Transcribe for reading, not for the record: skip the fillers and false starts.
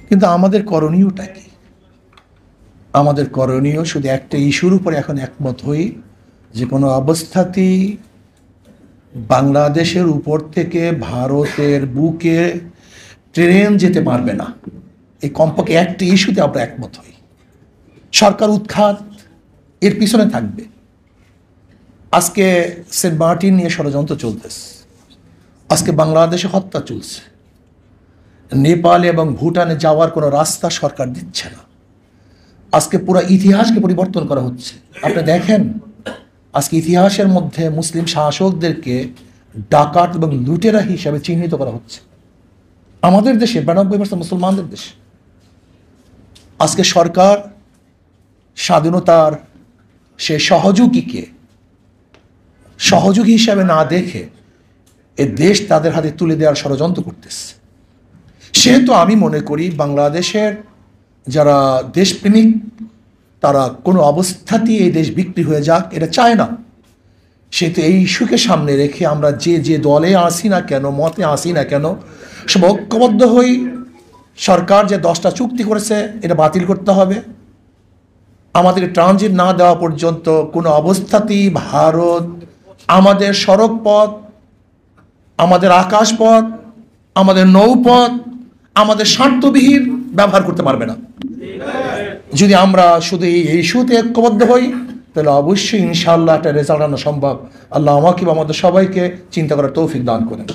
কিন্তু আমাদের করণীয়টা কি? আমাদের করণীয় শুধু একটা ইস্যুর উপরে এখন একমত হই যে কোনো অবস্থাতেই বাংলাদেশের উপর থেকে ভারতের বুকে ট্রেন যেতে পারবে না। এই কমপক্ষে একটা ইস্যুতে আমরা একমত হই। সরকার উৎখাত এর পিছনে থাকবে। আজকে সেন্ট মার্টিন নিয়ে ষড়যন্ত্র চলতেছে, আজকে বাংলাদেশে হত্যা চলছে, নেপালে এবং ভুটানে যাওয়ার কোনো রাস্তা সরকার দিচ্ছে না। আজকে পুরো ইতিহাসকে পরিবর্তন করা হচ্ছে। আপনি দেখেন আজকে ইতিহাসের মধ্যে মুসলিম শাসকদেরকে ডাকাত এবং লুটেরা হিসাবে চিহ্নিত করা হচ্ছে। আমাদের দেশে 92% মুসলমানদের দেশ। আজকে সরকার স্বাধীনতার সে সহযোগী হিসাবে না দেখে এ দেশ তাদের হাতে তুলে দেওয়ার ষড়যন্ত্র করতেছে। সেহেতু আমি মনে করি বাংলাদেশের যারা দেশপ্রেমিক তারা কোনো অবস্থাতেই এই দেশ বিক্রি হয়ে যাক এটা চায় না। সেহেতু এই ইস্যুকে সামনে রেখে আমরা যে দলে আসি না কেন, মতে আসি না কেন, সব ঐক্যবদ্ধ হই। সরকার যে 10টা চুক্তি করেছে এটা বাতিল করতে হবে। আমাদেরকে ট্রানজিট না দেওয়া পর্যন্ত কোনো অবস্থাতেই ভারত আমাদের সড়ক পথ, আমাদের আকাশপথ, আমাদের নৌপথ, আমাদের স্বার্থবিহীন ব্যবহার করতে পারবে না। যদি আমরা শুধু এই ইস্যুতে ঐক্যবদ্ধ হই তাহলে অবশ্যই ইনশাআল্লাহ একটা রেজাল্ট আনা সম্ভব। আল্লাহ আমাকে বা আমাদের সবাইকে চিন্তা করার তৌফিক দান করেন।